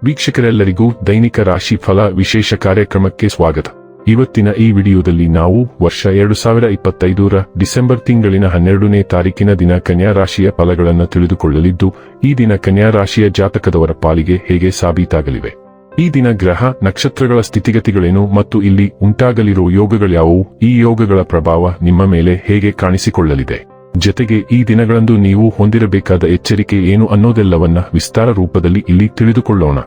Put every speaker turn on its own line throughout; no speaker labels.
ವೀಕ್ಷಕರೆಲ್ಲರಿಗೂ ದೈನಿಕ ರಾಶಿ ಫಲ ವಿಶೇಷ ಕಾರ್ಯಕ್ರಮಕ್ಕೆ ಸ್ವಾಗತ. ಇವತ್ತಿನ ಈ ವಿಡಿಯೋದಲ್ಲಿ ನಾವು ವರ್ಷ 2025ರ ಡಿಸೆಂಬರ್ ತಿಂಗಳಿನ 12ನೇ ತಾರೀಕಿನ ದಿನ ಕನ್ಯಾ ರಾಶಿಯ ಫಲಗಳನ್ನು ತಿಳಿದುಕೊಳ್ಳಲಿದ್ದು, ಈ ದಿನ ಕನ್ಯಾ ರಾಶಿಯ ಜಾತಕದವರ ಪಾಲಿಗೆ ಹೇಗೆ ಸಾಬೀತಾಗಲಿವೆ, ಈ ದಿನ ಗ್ರಹ ನಕ್ಷತ್ರಗಳ ಸ್ಥಿತಿಗತಿಗಳೇನು ಮತ್ತು ಇಲ್ಲಿ ಉಂಟಾಗಲಿರುವ ಯೋಗಗಳ್ಯಾವುವು, ಈ ಯೋಗಗಳ ಪ್ರಭಾವ ನಿಮ್ಮ ಮೇಲೆ ಹೇಗೆ ಕಾಣಿಸಿಕೊಳ್ಳಲಿದೆ, ಜೊತೆಗೆ ಈ ದಿನಗಳಂದು ನೀವು ಹೊಂದಿರಬೇಕಾದ ಎಚ್ಚರಿಕೆ ಏನು ಅನ್ನೋದೆಲ್ಲವನ್ನ ವಿಸ್ತಾರ ರೂಪದಲ್ಲಿ ಇಲ್ಲಿ ತಿಳಿದುಕೊಳ್ಳೋಣ.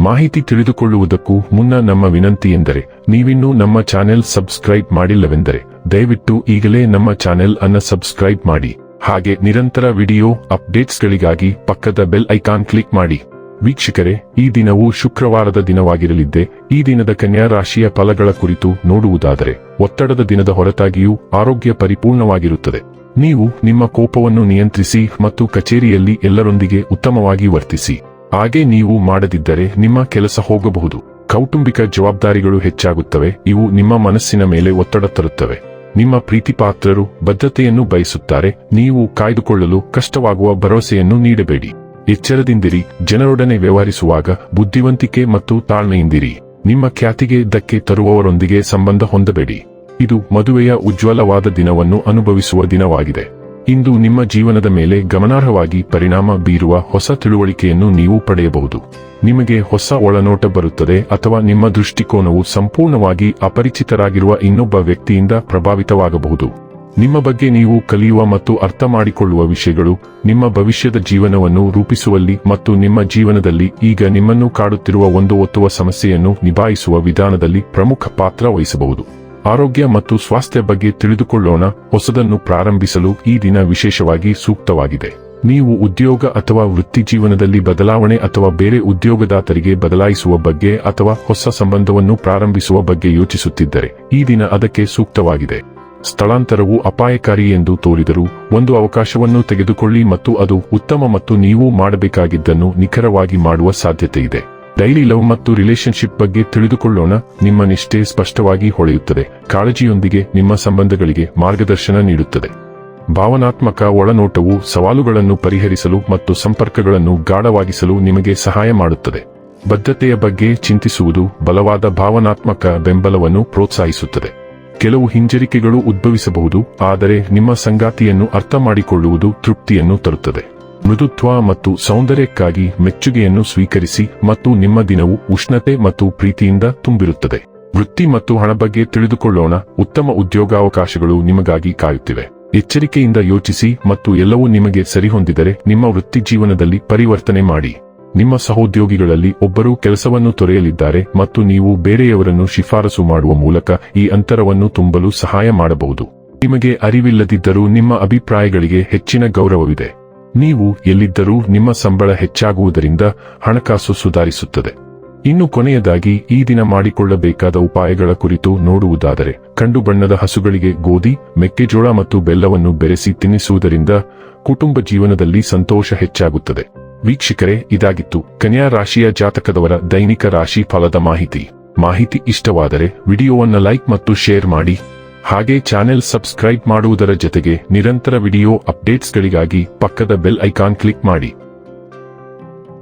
ಮಾಹಿತಿ ತಿಳಿದುಕೊಳ್ಳುವುದಕ್ಕೂ ಮುನ್ನ ನಮ್ಮ ವಿನಂತಿ ಎಂದರೆ, ನೀವಿನ್ನೂ ನಮ್ಮ ಚಾನೆಲ್ ಸಬ್ಸ್ಕ್ರೈಬ್ ಮಾಡಿಲ್ಲವೆಂದರೆ ದಯವಿಟ್ಟು ಈಗಲೇ ನಮ್ಮ ಚಾನೆಲ್ ಅನ್ನು ಸಬ್ಸ್ಕ್ರೈಬ್ ಮಾಡಿ. ಹಾಗೆ ನಿರಂತರ ವಿಡಿಯೋ ಅಪ್ಡೇಟ್ಸ್ಗಳಿಗಾಗಿ ಪಕ್ಕದ ಬೆಲ್ ಐಕಾನ್ ಕ್ಲಿಕ್ ಮಾಡಿ. ವೀಕ್ಷಕರೇ, ಈ ದಿನವು ಶುಕ್ರವಾರದ ದಿನವಾಗಿರಲಿದ್ದೆ. ಈ ದಿನದ ಕನ್ಯಾ ರಾಶಿಯ ಫಲಗಳ ಕುರಿತು ನೋಡುವುದಾದರೆ, ಒತ್ತಡದ ದಿನದ ಹೊರತಾಗಿಯೂ ಆರೋಗ್ಯ ಪರಿಪೂರ್ಣವಾಗಿರುತ್ತದೆ. ನೀವು ನಿಮ್ಮ ಕೋಪವನ್ನು ನಿಯಂತ್ರಿಸಿ ಮತ್ತು ಕಚೇರಿಯಲ್ಲಿ ಎಲ್ಲರೊಂದಿಗೆ ಉತ್ತಮವಾಗಿ ವರ್ತಿಸಿ. ಹಾಗೆ ನೀವು ಮಾಡದಿದ್ದರೆ ನಿಮ್ಮ ಕೆಲಸ ಹೋಗಬಹುದು. ಕೌಟುಂಬಿಕ ಜವಾಬ್ದಾರಿಗಳು ಹೆಚ್ಚಾಗುತ್ತವೆ. ಇವು ನಿಮ್ಮ ಮನಸ್ಸಿನ ಮೇಲೆ ಒತ್ತಡ ತರುತ್ತವೆ. ನಿಮ್ಮ ಪ್ರೀತಿಪಾತ್ರರು ಬದ್ಧತೆಯನ್ನು ಬಯಸುತ್ತಾರೆ. ನೀವು ಕಾಯ್ದುಕೊಳ್ಳಲು ಕಷ್ಟವಾಗುವ ಭರವಸೆಯನ್ನು ನೀಡಬೇಡಿ. ಎಚ್ಚರದಿಂದಿರಿ. ಜನರೊಡನೆ ವ್ಯವಹರಿಸುವಾಗ ಬುದ್ಧಿವಂತಿಕೆ ಮತ್ತು ತಾಳ್ಮೆಯಿಂದಿರಿ. ನಿಮ್ಮ ಖ್ಯಾತಿಗೆ ಧಕ್ಕೆ ತರುವವರೊಂದಿಗೆ ಸಂಬಂಧ ಹೊಂದಬೇಡಿ. ಇದು ಮದುವೆಯ ಉಜ್ವಲವಾದ ದಿನವನ್ನು ಅನುಭವಿಸುವ ದಿನವಾಗಿದೆ. ಇಂದು ನಿಮ್ಮ ಜೀವನದ ಮೇಲೆ ಗಮನಾರ್ಹವಾಗಿ ಪರಿಣಾಮ ಬೀರುವ ಹೊಸ ತಿಳುವಳಿಕೆಯನ್ನು ನೀವು ಪಡೆಯಬಹುದು. ನಿಮಗೆ ಹೊಸ ಒಳನೋಟ ಬರುತ್ತದೆ, ಅಥವಾ ನಿಮ್ಮ ದೃಷ್ಟಿಕೋನವು ಸಂಪೂರ್ಣವಾಗಿ ಅಪರಿಚಿತರಾಗಿರುವ ಇನ್ನೊಬ್ಬ ವ್ಯಕ್ತಿಯಿಂದ ಪ್ರಭಾವಿತವಾಗಬಹುದು. ನಿಮ್ಮ ಬಗ್ಗೆ ನೀವು ಕಲಿಯುವ ಮತ್ತು ಅರ್ಥ ಮಾಡಿಕೊಳ್ಳುವ ವಿಷಯಗಳು ನಿಮ್ಮ ಭವಿಷ್ಯದ ಜೀವನವನ್ನು ರೂಪಿಸುವಲ್ಲಿ ಮತ್ತು ನಿಮ್ಮ ಜೀವನದಲ್ಲಿ ಈಗ ನಿಮ್ಮನ್ನು ಕಾಡುತ್ತಿರುವ ಒಂದು ಒತ್ತುವ ಸಮಸ್ಯೆಯನ್ನು ನಿಭಾಯಿಸುವ ವಿಧಾನದಲ್ಲಿ ಪ್ರಮುಖ ಪಾತ್ರ ವಹಿಸಬಹುದು. ಆರೋಗ್ಯ ಮತ್ತು ಸ್ವಾಸ್ಥ್ಯ ಬಗ್ಗೆ ತಿಳಿದುಕೊಳ್ಳೋಣ. ಹೊಸದನ್ನು ಪ್ರಾರಂಭಿಸಲು ಈ ದಿನ ವಿಶೇಷವಾಗಿ ಸೂಕ್ತವಾಗಿದೆ. ನೀವು ಉದ್ಯೋಗ ಅಥವಾ ವೃತ್ತಿ ಜೀವನದಲ್ಲಿ ಬದಲಾವಣೆ ಅಥವಾ ಬೇರೆ ಉದ್ಯೋಗದಾತರಿಗೆ ಬದಲಾಯಿಸುವ ಬಗ್ಗೆ ಅಥವಾ ಹೊಸ ಸಂಬಂಧವನ್ನು ಪ್ರಾರಂಭಿಸುವ ಬಗ್ಗೆ ಯೋಚಿಸುತ್ತಿದ್ದರೆ ಈ ದಿನ ಅದಕ್ಕೆ ಸೂಕ್ತವಾಗಿದೆ. ಸ್ಥಳಾಂತರವು ಅಪಾಯಕಾರಿ ಎಂದು ತೋರಿದರೂ ಒಂದು ಅವಕಾಶವನ್ನು ತೆಗೆದುಕೊಳ್ಳಿ ಮತ್ತು ಅದು ಉತ್ತಮ ಮತ್ತು ನೀವು ಮಾಡಬೇಕಾಗಿದ್ದನ್ನು ನಿಖರವಾಗಿ ಮಾಡುವ ಸಾಧ್ಯತೆ ಇದೆ. ಡೈಲಿ ಲವ್ ಮತ್ತು ರಿಲೇಶನ್ಶಿಪ್ ಬಗ್ಗೆ ತಿಳಿದುಕೊಳ್ಳೋಣ. ನಿಮ್ಮ ನಿಷ್ಠೆ ಸ್ಪಷ್ಟವಾಗಿ ಹೊಳೆಯುತ್ತದೆ. ಕಾಳಜಿಯೊಂದಿಗೆ ನಿಮ್ಮ ಸಂಬಂಧಗಳಿಗೆ ಮಾರ್ಗದರ್ಶನ ನೀಡುತ್ತದೆ. ಭಾವನಾತ್ಮಕ ಒಳನೋಟವು ಸವಾಲುಗಳನ್ನು ಪರಿಹರಿಸಲು ಮತ್ತು ಸಂಪರ್ಕಗಳನ್ನು ಗಾಢವಾಗಿಸಲು ನಿಮಗೆ ಸಹಾಯ ಮಾಡುತ್ತದೆ. ಬದ್ಧತೆಯ ಬಗ್ಗೆ ಚಿಂತಿಸುವುದು ಬಲವಾದ ಭಾವನಾತ್ಮಕ ಬೆಂಬಲವನ್ನು ಪ್ರೋತ್ಸಾಹಿಸುತ್ತದೆ. ಕೆಲವು ಹಿಂಜರಿಕೆಗಳು ಉದ್ಭವಿಸಬಹುದು, ಆದರೆ ನಿಮ್ಮ ಸಂಗಾತಿಯನ್ನು ಅರ್ಥ ಮಾಡಿಕೊಳ್ಳುವುದು ತೃಪ್ತಿಯನ್ನು ತರುತ್ತದೆ. ಮೃದುತ್ವ ಮತ್ತು ಸೌಂದರ್ಯಕ್ಕಾಗಿ ಮೆಚ್ಚುಗೆಯನ್ನು ಸ್ವೀಕರಿಸಿ ಮತ್ತು ನಿಮ್ಮ ದಿನವು ಉಷ್ಣತೆ ಮತ್ತು ಪ್ರೀತಿಯಿಂದ ತುಂಬಿರುತ್ತದೆ. ವೃತ್ತಿ ಮತ್ತು ಹಣ ಬಗ್ಗೆ ತಿಳಿದುಕೊಳ್ಳೋಣ. ಉತ್ತಮ ಉದ್ಯೋಗಾವಕಾಶಗಳು ನಿಮಗಾಗಿ ಕಾಯುತ್ತಿವೆ. ಎಚ್ಚರಿಕೆಯಿಂದ ಯೋಚಿಸಿ ಮತ್ತು ಎಲ್ಲವೂ ನಿಮಗೆ ಸರಿಹೊಂದಿದರೆ ನಿಮ್ಮ ವೃತ್ತಿ ಜೀವನದಲ್ಲಿ ಪರಿವರ್ತನೆ ಮಾಡಿ. ನಿಮ್ಮ ಸಹೋದ್ಯೋಗಿಗಳಲ್ಲಿ ಒಬ್ಬರು ಕೆಲಸವನ್ನು ತೊರೆಯಲಿದ್ದಾರೆ ಮತ್ತು ನೀವು ಬೇರೆಯವರನ್ನು ಶಿಫಾರಸು ಮಾಡುವ ಮೂಲಕ ಈ ಅಂತರವನ್ನು ತುಂಬಲು ಸಹಾಯ ಮಾಡಬಹುದು. ನಿಮಗೆ ಅರಿವಿಲ್ಲದಿದ್ದರೂ ನಿಮ್ಮ ಅಭಿಪ್ರಾಯಗಳಿಗೆ ಹೆಚ್ಚಿನ ಗೌರವವಿದೆ. ನೀವು ಎಲ್ಲಿದ್ದರೂ ನಿಮ್ಮ ಸಂಬಳ ಹೆಚ್ಚಾಗುವುದರಿಂದ ಹಣಕಾಸು ಸುಧಾರಿಸುತ್ತದೆ. ಇನ್ನು ಕೊನೆಯದಾಗಿ ಈ ದಿನ ಮಾಡಿಕೊಳ್ಳಬೇಕಾದ ಉಪಾಯಗಳ ಕುರಿತು ನೋಡುವುದಾದರೆ, ಕಂಡು ಬಣ್ಣದ ಹಸುಗಳಿಗೆ ಗೋಧಿ, ಮೆಕ್ಕೆಜೋಳ ಮತ್ತು ಬೆಲ್ಲವನ್ನು ಬೆರೆಸಿ ತಿನ್ನಿಸುವುದರಿಂದ ಕುಟುಂಬ ಜೀವನದಲ್ಲಿ ಸಂತೋಷ ಹೆಚ್ಚಾಗುತ್ತದೆ. ವೀಕ್ಷಕರೇ, ಇದಾಗಿತ್ತು ಕನ್ಯಾ ರಾಶಿಯ ಜಾತಕದವರ ದೈನಿಕ ರಾಶಿ ಫಲದ ಮಾಹಿತಿ ಇಷ್ಟವಾದರೆ ವಿಡಿಯೋವನ್ನು ಲೈಕ್ ಮತ್ತು ಶೇರ್ ಮಾಡಿ. ಹಾಗೆ ಚಾನೆಲ್ ಸಬ್ಸ್ಕ್ರೈಬ್ ಮಾಡುವುದರ ಜೊತೆಗೆ ನಿರಂತರ ವಿಡಿಯೋ ಅಪ್ಡೇಟ್ಸ್ಗಳಿಗಾಗಿ ಪಕ್ಕದ ಬೆಲ್ ಐಕಾನ್ ಕ್ಲಿಕ್ ಮಾಡಿ.